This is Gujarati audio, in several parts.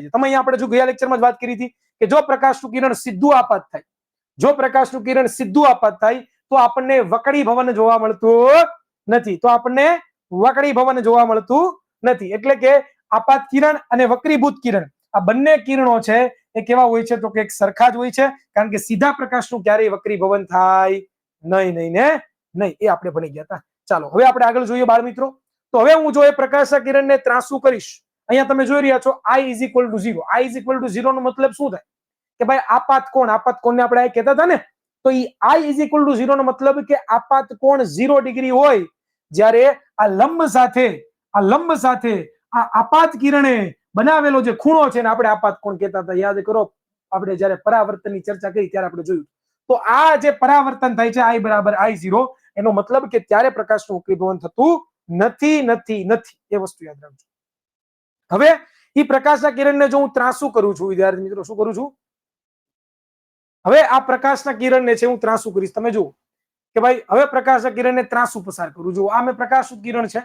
છે. તમે અહીંયા આપણે જો ગયા લેક્ચરમાં જ વાત કરી હતી કે જો પ્રકાશનું કિરણ સીધું આપાત થાય, જો પ્રકાશનું કિરણ સીધું આપાત થાય તો આપણને વક્રી ભવન જોવા મળતું નથી. તો આપણને વક્રી ભવન જોવા મળતું નથી. એટલે કે આપાત કિરણ અને વક્રીભૂત કિરણ આ બંને કિરણો છે એ કેવા હોય છે? તો કે એક સરખા જ હોય છે, કારણ કે સીધા પ્રકાશનું ક્યારેય વક્રી ભવન થાય નહીં નહીં ને નહીં. એ આપણે ભણી ગયા હતા. ચાલો હવે આપણે આગળ જોઈએ બાળ મિત્રો. તો હવે હું જો એ પ્રકાશના કિરણને ત્રાંસુ કરીશ, અહીંયા તમે જોઈ રહ્યા છો I is equal to 0. I is equal to 0 નો મતલબ શું થાય? કે ભાઈ આપાત કોણને આપણે આ કહેતા હતા ને, તો I is equal to 0 નો મતલબ કે આપાત કોણ 0 ડિગ્રી હોય, જ્યારે આ લંબ સાથે આ આપાત કિરણે બનાવેલો જે ખૂણો છે ને આપણે આપાત કોણ કહેતા હતા. યાદ કરો, આપણે જ્યારે પરાવર્તનની ચર્ચા કરી ત્યારે આપણે જોયું. તો આ જે પરાવર્તન થાય છે I બરાબર I0, એનો મતલબ કે ત્યારે પ્રકાશનું વક્રીભવન થતું નથી. એ વસ્તુ યાદ રાખજો. હવે એ પ્રકાશના કિરણને જો હું ત્રાંસુ કરું છું વિદ્યાર્થી મિત્રો, શું કરું છું? હવે આ પ્રકાશના કિરણને છે હું ત્રાંસુ કરીશ. તમે જુઓ કે ભાઈ હવે પ્રકાશના કિરણને ત્રાંસુ પસાર કરું. જુઓ આ મેં પ્રકાશનું કિરણ છે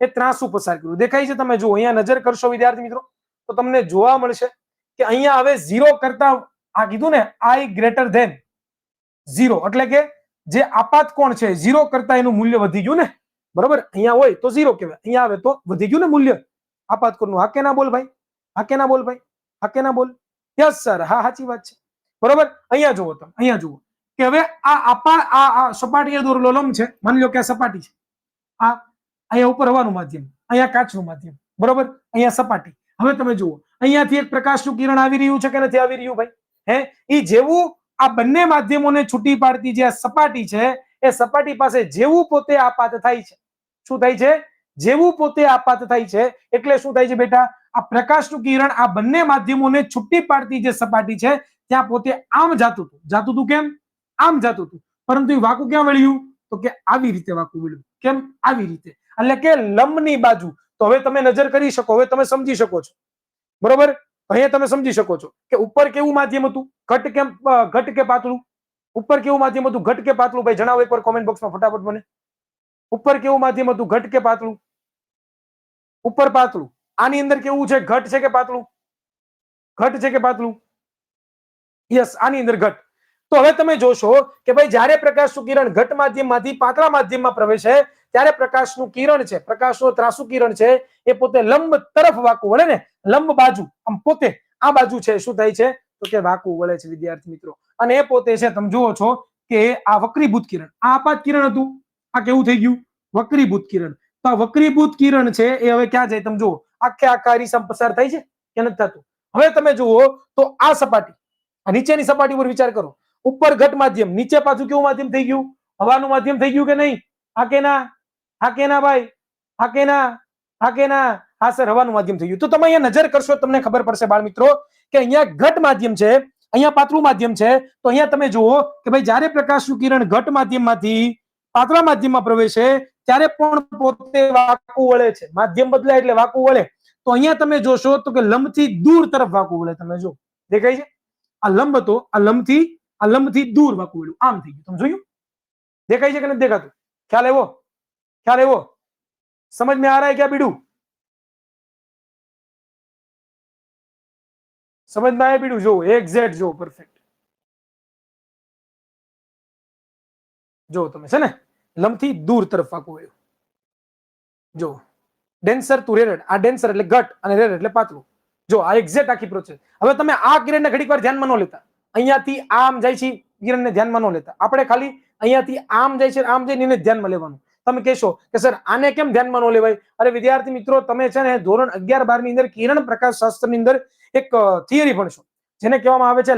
એ ત્રાંસુ પસાર કર્યું. દેખાય છે? તમે જુઓ અહીંયા નજર કરશો વિદ્યાર્થી મિત્રો તો તમને જોવા મળશે કે અહીંયા હવે 0 કરતા આ કીધું ને I greater than 0, એટલે કે જે આપાત કોણ છે 0 કરતા એનું મૂલ્ય વધી ગયું ને, બરોબર? અહીંયા હોય તો 0 કહેવાય, અહીંયા આવે તો વધી ગયું ને મૂલ્ય આપાત કોણનું. હા કે ના બોલ ભાઈ? હા કે ના બોલ ભાઈ? હા કે ના બોલ? યસ સર, હા સાચી વાત છે, બરોબર. અહીંયા જુઓ તમે, અહીંયા જુઓ કે હવે આ સપાટીએ દોરેલો લંબ છે. માની લો કે આ સપાટી છે, આ અહીંયા ઉપર હવાનું માધ્યમ, અહીંયા કાચનું માધ્યમ, બરોબર? અહીંયા સપાટી. હવે તમે જુઓ અહીંયાથી એક પ્રકાશનું કિરણ આવી રહ્યું છે કે નથી આવી રહ્યું ભાઈ? એ જેવું આ બંને માધ્યમોને છૂટી પાડતી જે સપાટી છે એ સપાટી પાસે જેવું પોતે આપાત થાય છે, શું થાય છે? જેવું પોતે આપાત થાય છે એટલે શું થાય છે બેટા? આ પ્રકાશનું કિરણ આ બંને માધ્યમોને છૂટી પાડતી જે સપાટી છે ત્યાં પોતે આમ જાતું હતું. કેમ? આમ જાતું હતું, પરંતુ એ વાકું ક્યાં વળ્યું? તો કે આવી રીતે વાકું વળ્યું. કેમ? આવી રીતે, એટલે કે લંબની બાજુ. તો હવે તમે નજર કરી શકો, હવે તમે સમજી શકો છો, બરોબર? અહીંયા તમે સમજી શકો છો કે ઉપર કેવું માધ્યમ હતું, ઘટ કે પાતળું? ઉપર કેવું માધ્યમ હતું, ઘટ કે પાતળું? ભાઈ જણાવો એકવાર કોમેન્ટ બોક્સમાં ફટાફટ મને. ઉપર કેવું માધ્યમ હતું, ઘટ કે પાતળું? ઉપર પાતળું. આની અંદર કેવું છે, ઘટ છે કે પાતળું? ઘટ છે કે પાતળું? યસ, આની અંદર ઘટ. તો હવે તમે જોશો કે ભાઈ જ્યારે પ્રકાશનું કિરણ ઘટ માધ્યમમાંથી પાતળા માધ્યમમાં પ્રવેશે ત્યારે પ્રકાશનું કિરણ છે, પ્રકાશનું ત્રાંસુ કિરણ છે એ પોતે લંબ તરફ વાકું વળે ને, લંબ બાજુ, આમ પોતે આ બાજુ છે શું થાય છે? તો કે વાકું વળે છે વિદ્યાર્થી મિત્રો. અને એ પોતે છે તમે જુઓ છો કે આ વક્રીભૂત કિરણ, આ આપાત કિરણ હતું, આ કેવું થઈ ગયું? વક્રીભૂત કિરણ. તો આ વક્રીભૂત કિરણ છે એ હવે ક્યાં જાય? તમે જુઓ આખે આખા અરીસા પસાર થાય છે કે નથી થતું? હવે તમે જુઓ તો આ સપાટી, આ નીચેની સપાટી પર વિચાર કરો. ઉપર ઘટ માધ્યમ, નીચે પાછું કેવું માધ્યમ થઈ ગયું? હવાનું માધ્યમ થઈ ગયું કે નહીં? હા કે ના? હા કે ના ભાઈ? હા કે ના? હા કે ના? હા સર, હવાનું માધ્યમ થઈ ગયું. તો તમે અહીંયા નજર કરશો તમને ખબર પડશે બાળ મિત્રો કે અહીંયા ઘટ માધ્યમ છે, અહીંયા પાતળું માધ્યમ છે. તો અહીંયા તમે જુઓ કે ભાઈ જ્યારે પ્રકાશનું કિરણ ઘટ માધ્યમમાંથી પાતળા માધ્યમમાં પ્રવેશે ત્યારે પણ પોતે વાકું વળે છે. માધ્યમ બદલાય એટલે વાકું વળે. તો અહીંયા તમે જોશો તો કે લંબથી દૂર તરફ વાકું વળે. તમે જો દેખાય છે? આ લંબ હતો, આ લંબથી દૂર વાકું વળ્યું, આમ થઈ ગયું. તમે જોયું? દેખાય છે કે નથી દેખાતું? ખ્યાલ આવ્યો? ખ્યાલ આવ્યો? समझ में आ रहा है क्या बीडू? समझ में आया बीडू? जो एग्जैक्ट जो परफेक्ट जो તમે છે ને લંબથી દૂર તરફ વાકું વળ્યું. જો ડેન્સર ટુ રેરેડ, આ ડેન્સર એટલે ઘટ અને રેરેડ એટલે પાતળું. જો આ એક્ઝેક્ટ આખી પ્રોસેસ. હવે તમે આ કિરણને ઘડીક વાર ધ્યાનમાં ન લેતા, અહીંયાથી આમ જાય છે કિરણને ધ્યાનમાં ન લેતા, આપણે ખાલી અહીંયાથી આમ જાય છે આમ જઈને એને ધ્યાનમાં લેવાનું. તમે કહેશો કે સર આને કેમ ધ્યાનમાં ન લેવાય? અરે વિદ્યાર્થી મિત્રો, તમે છે ને ધોરણ 11-12 ની અંદર કિરણ પ્રકાશ શાસ્ત્રની અંદર એક થિયરી ભણશો જેને કહેવામાં આવે છે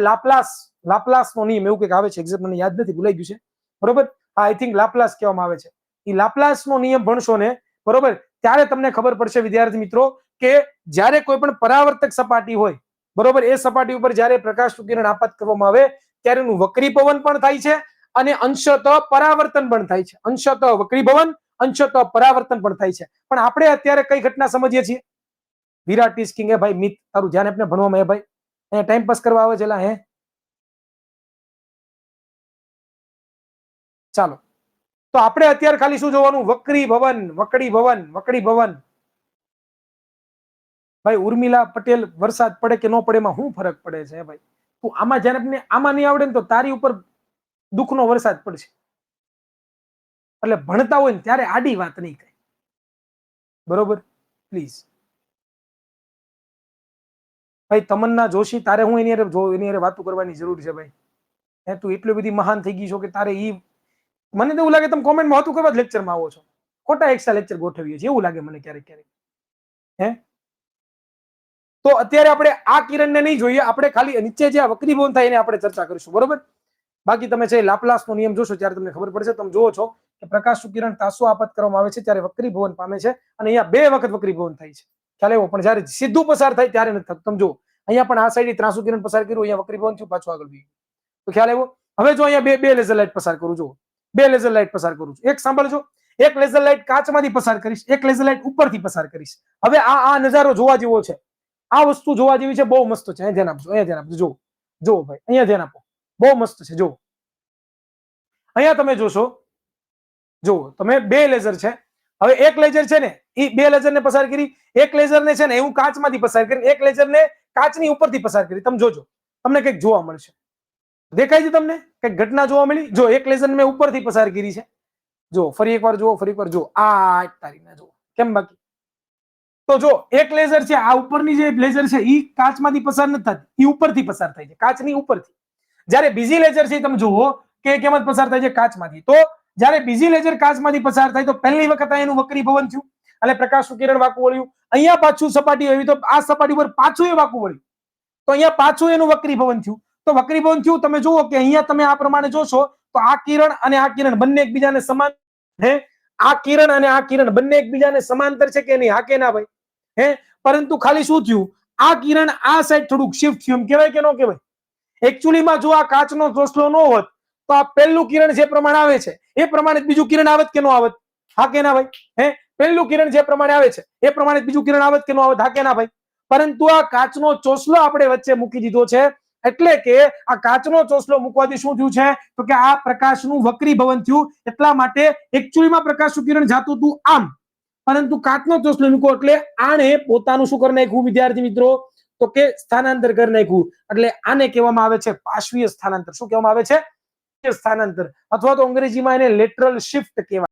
લાપ્લાસનો નિયમ, એવું કંઈક આવે છે, એક્ઝેક્ટ મને યાદ નથી, ભૂલાઈ ગયું છે, બરોબર? આઈ થિંક લાપ્લાસ કહેવામાં આવે છે. એ લાપ્લાસનો નિયમ ભણશો ને, બરોબર, ત્યારે તમને ખબર પડશે વિદ્યાર્થી મિત્રો કે જ્યારે કોઈ પણ પરાવર્તક સપાટી હોય, બરોબર, એ સપાટી ઉપર જ્યારે પ્રકાશનું કિરણ આપાત કરવામાં આવે ત્યારે એનું વક્રીભવન પણ થાય છે અને અંશતઃ પરાવર્તન પણ થાય છે. અંશતઃ વક્રીભવન, અંશતઃ પરાવર્તન પણ થાય છે. પણ આપણે અત્યારે કઈ ઘટના સમજીએ છીએ? વિરાટ ઇઝ કિંગ. હે ભાઈ મિત, તારું ધ્યાન આપને ભણવામાં. હે ભાઈ અહીંયા ટાઈમ પાસ કરવા આવે છે લા? હે ચાલો, તો આપણે અત્યારે ખાલી શું જોવાનું? વક્રીભવન, વક્રીભવન, વક્રીભવન. ભાઈ ઉર્મિલા પટેલ વરસાદ પડે કે ન પડે એમાં શું ફરક પડે છે ભાઈ? તું આમાં જયારે આમાં નહીં આવડે ને તો તારી ઉપર દુઃખનો વરસાદ પડશે. એટલે ભણતા હોય ને ત્યારે આડી વાત નહીં કઈ. બરોબર? પ્લીઝ ભાઈ તમન્ના જોશી, તારે હું એની વાતો કરવાની જરૂર છે ભાઈ? હે તું એટલી બધી મહાન થઈ ગઈ છો કે તારે મને તો એવું લાગે તમે કોમેન્ટમાં હતું કરવા લેક્ચરમાં આવો છો. ખોટા એક્સ્ટ્રા લેક્ચર ગોઠવીએ છીએ એવું લાગે મને ક્યારેક ક્યારેક. હે તો અત્યારે આપણે આ કિરણને નહીં જોઈએ, આપણે ખાલી નીચે જે વક્રીભવન થાય એને આપણે ચર્ચા કરીશું. બરોબર? બાકી તમે છે લાપ્લાસનો નિયમ જોશો ત્યારે તમને ખબર પડશે. તમે જોવો છો કે પ્રકાશનું કિરણ તાસો આપત કરવામાં આવે છે ત્યારે વક્રીભવન પામે છે અને અહીંયા 2 વખત વક્રીભવન થાય છે. ખ્યાલ એવો, પણ જ્યારે સીધું પસાર થાય ત્યારે નથી થતું. તમે જો અહીંયા પણ આ સાઈડ ત્રાસુ કિરણ પસાર કર્યું, અહીંયા વક્રીભવન થયું, પાછું આગળ ગયું. તો ખ્યાલ એવો. હવે જો અહીંયા બે લેઝર લાઇટ પસાર કરું, જો 2 લેઝર લાઇટ પસાર કરું છું. એક સાંભળજો, એક લેઝર લાઇટ કાચમાંથી પસાર કરીશ, એક લેઝર લાઇટ ઉપરથી પસાર કરીશ. હવે આ નજારો જોવા જેવો છે, આ વસ્તુ જોવા જેવી છે, બહુ મસ્ત છે. અહીંયા ધ્યાન આપજો, અહીંયા ધ્યાન આપજો. જો ભાઈ અહીંયા ધ્યાન આપો, બહુ મસ્ત છે. જો અહીંયા તમે જોશો, જો તમે 2 લેઝર છે. હવે એક લેઝર છે ને એ 2 લેઝરને પસાર કરી, એક લેઝરને છે ને હું કાચમાંથી પસાર કરી, એક લેઝરને કાચની ઉપરથી પસાર કરી. તમે જોજો, તમને કંઈક જોવા મળશે. દેખાય છે તમને કંઈક ઘટના જોવા મળી? જો એક લેઝર મેં ઉપરથી પસાર કરી છે, જો ફરી એકવાર જુઓ, ફરી એકવાર જુઓ, આ તારીને જુઓ કેમ બાકી. તો જો એક લેઝર છે, આ ઉપરની જે લેઝર છે એ કાચમાંથી પસાર નથી થતી, એ ઉપરથી પસાર થાય છે, કાચની ઉપરથી. જ્યારે બીજી લેઝર છે તમે જુઓ કે કેમ પસાર થાય છે? કાચમાંથી. તો જ્યારે બીજી લેઝર કાચમાંથી પસાર થાય તો પહેલી વખત એનું વક્રીભવન થયું એટલે પ્રકાશનું કિરણ વાંકું વળ્યું. અહીંયા પાછું સપાટી આવી તો આ સપાટી પર પાછું એ વાંકું વળ્યું, તો અહીંયા પાછું એનું વક્રીભવન થયું. તો વક્રીભવન થયું, તમે જુઓ કે અહીંયા તમે આ પ્રમાણે જોશો તો આ કિરણ અને આ કિરણ બંને એકબીજાને સમાન હે, આ કિરણ અને આ કિરણ બંને એકબીજાને સમાંતર છે કે નહીં? હા કે ના ભાઈ? હે પરંતુ ખાલી શું થયું, આ કિરણ આ સાઈડ થોડુંક શિફ્ટ થયું, એમ કહેવાય કે ન કહેવાય? એકચ્યુઅલીમાં જો આ કાચનો ચોસલો ન હોત તો આ પહેલું કિરણ જે પ્રમાણે આવે છે એ પ્રમાણે બીજું કિરણ આવત કે ન આવત? હા કે ના ભાઈ? હે પહેલું કિરણ જે પ્રમાણે આવે છે એ પ્રમાણે બીજું કિરણ આવત કે ન આવત? હા કે ના ભાઈ? પરંતુ આ કાચનો ચોસલો આપણે વચ્ચે મૂકી દીધો છે, એટલે કે આ કાચનો ચોસલો મૂકવાથી શું થયું છે તો કે આ પ્રકાશનું વક્રીભવન થયું. એટલા માટે એકચ્યુઅલીમાં પ્રકાશનું કિરણ જાતું હતું આમ, પરંતુ કાચનો ચોસલો મૂક્યો એટલે આને પોતાનું શું કરી નાખ્યું વિદ્યાર્થી મિત્રો? તો કે સ્થાનાંતર કરી નાખ્યું. એટલે આને કહેવામાં આવે છે પાર્શ્વીય સ્થાનાંતર. શું કહેવામાં આવે છે? સ્થાનાંતર, અથવા તો અંગ્રેજીમાં એને લેટરલ શિફ્ટ કહેવાય.